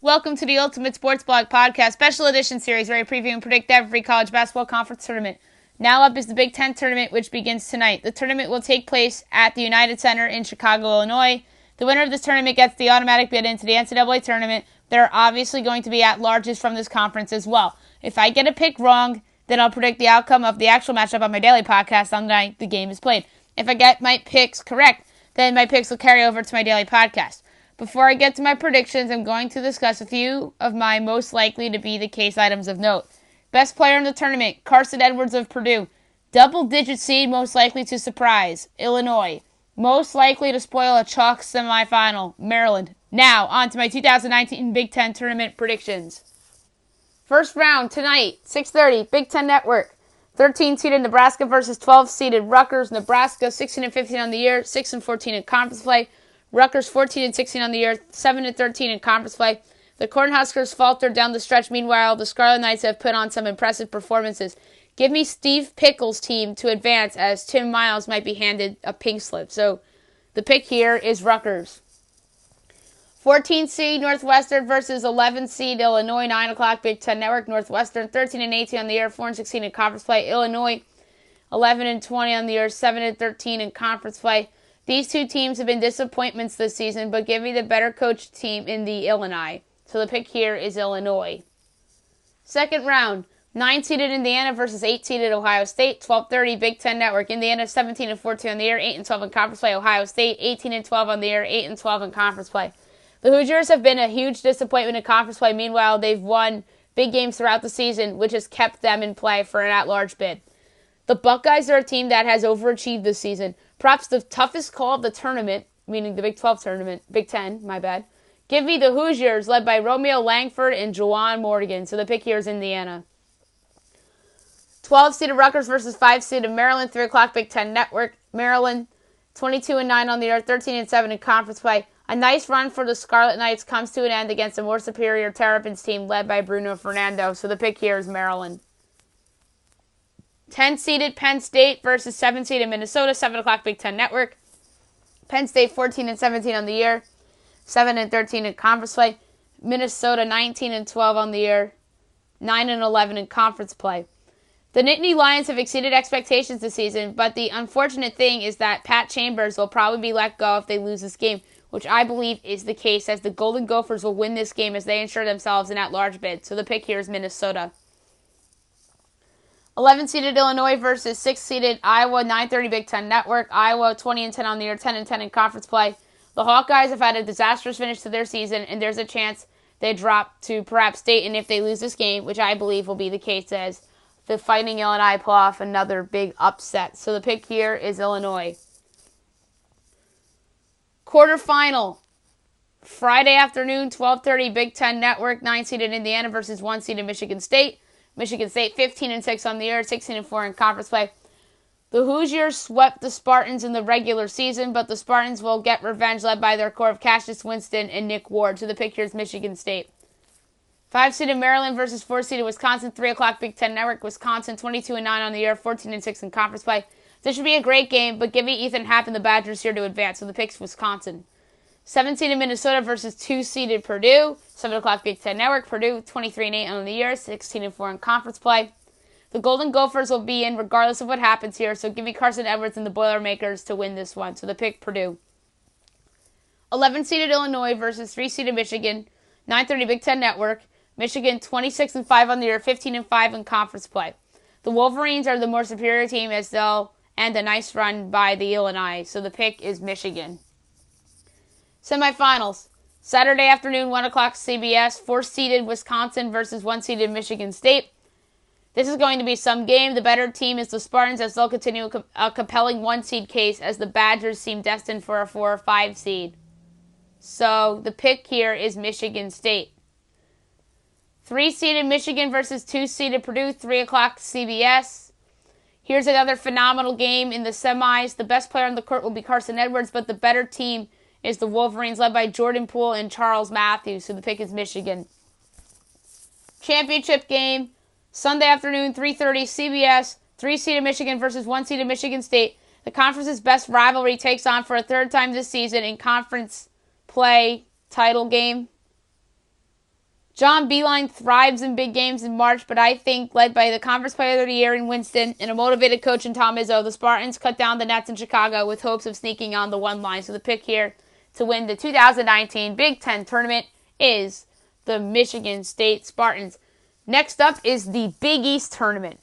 Welcome to the Ultimate Sports Blog Podcast Special Edition Series, where I preview and predict every college basketball conference tournament. Now up is the Big Ten tournament, which begins tonight. The tournament will take place at the United Center in Chicago, Illinois. The winner of this tournament gets the automatic bid into the NCAA tournament. There are obviously going to be at-larges from this conference as well. If I get a pick wrong, then I'll predict the outcome of the actual matchup on my daily podcast on the night the game is played. If I get my picks correct, then my picks will carry over to my daily podcast. Before I get to my predictions, I'm going to discuss a few of my most likely to be the case items of note. Best player in the tournament, Carson Edwards of Purdue. Double-digit seed, most likely to surprise, Illinois. Most likely to spoil a chalk semifinal, Maryland. Now, on to my 2019 Big Ten tournament predictions. First round, tonight, 6:30, Big Ten Network. 13-seeded Nebraska versus 12-seeded Rutgers. Nebraska, 16-15 on the year, 6-14 in conference play. Rutgers 14-16 on the year, 7-13 in conference play. The Cornhuskers faltered down the stretch. Meanwhile, the Scarlet Knights have put on some impressive performances. Give me Steve Pickles' team to advance, as Tim Miles might be handed a pink slip. So the pick here is Rutgers. 14-seed Northwestern versus 11-seed Illinois, 9 o'clock Big Ten Network. Northwestern 13-18 on the year, 4-16 in conference play. Illinois 11-20 on the year, 7-13 in conference play. These two teams have been disappointments this season, but give me the better coached team in the Illini. So the pick here is Illinois. Second round, 9-seeded Indiana versus 8-seeded Ohio State, 12:30 Big Ten Network. Indiana 17-14 on the year, 8-12 in conference play. Ohio State 18-12 on the year, 8-12 in conference play. The Hoosiers have been a huge disappointment in conference play. Meanwhile, they've won big games throughout the season, which has kept them in play for an at-large bid. The Buckeyes are a team that has overachieved this season. Perhaps the toughest call of the tournament, meaning the Big 12 tournament, Big 10, my bad. Give me the Hoosiers, led by Romeo Langford and Juwan Morgan. So the pick here is Indiana. 12-seeded Rutgers versus 5-seeded Maryland, 3 o'clock Big Ten Network. Maryland, 22-9 on the year, 13-7 in conference play. A nice run for the Scarlet Knights comes to an end against a more superior Terrapins team led by Bruno Fernando. So the pick here is Maryland. 10-seeded Penn State versus 7-seeded Minnesota, 7 o'clock Big Ten Network. Penn State 14-17 on the year, 7-13 in conference play. Minnesota 19-12 on the year, 9-11 in conference play. The Nittany Lions have exceeded expectations this season, but the unfortunate thing is that Pat Chambers will probably be let go if they lose this game, which I believe is the case, as the Golden Gophers will win this game as they ensure themselves an at-large bid. So the pick here is Minnesota. 11-seeded Illinois versus 6-seeded Iowa, 9:30 Big Ten Network. Iowa 20-10 on the year, 10-10 in conference play. The Hawkeyes have had a disastrous finish to their season, and there's a chance they drop to perhaps Dayton if they lose this game, which I believe will be the case, as the Fighting Illini pull off another big upset. So the pick here is Illinois. Quarterfinal, Friday afternoon, 12:30 Big Ten Network, 9-seeded Indiana versus 1-seeded Michigan State. Michigan State 15-6 on the year, 16-4 in conference play. The Hoosiers swept the Spartans in the regular season, but the Spartans will get revenge, led by their core of Cassius Winston and Nick Ward. So the pick here is Michigan State. 5-seeded Maryland versus 4-seeded Wisconsin, 3 o'clock Big Ten Network. Wisconsin 22-9 on the year, 14-6 in conference play. This should be a great game, but give me Ethan Happ and the Badgers here to advance. So the pick's Wisconsin. 7-seeded Minnesota versus 2-seeded Purdue, 7 o'clock Big Ten Network. Purdue 23-8 on the year, 16-4 in conference play. The Golden Gophers will be in regardless of what happens here, so give me Carson Edwards and the Boilermakers to win this one. So the pick, Purdue. 11-seeded Illinois versus 3-seeded Michigan, 9:30 Big Ten Network. Michigan 26-5 on the year, 15-5 in conference play. The Wolverines are the more superior team, as they'll end a nice run by the Illini. So the pick is Michigan. Semifinals, Saturday afternoon, 1 o'clock CBS, 4-seeded Wisconsin versus 1-seeded Michigan State. This is going to be some game. The better team is the Spartans, as they'll continue a compelling 1-seed case, as the Badgers seem destined for a 4 or 5 seed. So the pick here is Michigan State. 3-seeded Michigan versus 2-seeded Purdue, 3 o'clock CBS. Here's another phenomenal game in the semis. The best player on the court will be Carson Edwards, but the better team is the Wolverines, led by Jordan Poole and Charles Matthews. So the pick is Michigan. Championship game, Sunday afternoon, 3:30 CBS. 3-seeded Michigan versus 1-seeded Michigan State. The conference's best rivalry takes on for a third time this season in conference play title game. John Beilein thrives in big games in March, but I think, led by the Conference Player of the Year in Winston and a motivated coach in Tom Izzo, the Spartans cut down the nets in Chicago with hopes of sneaking on the one line. So the pick here to win the 2019 Big Ten tournament is the Michigan State Spartans. Next up is the Big East tournament.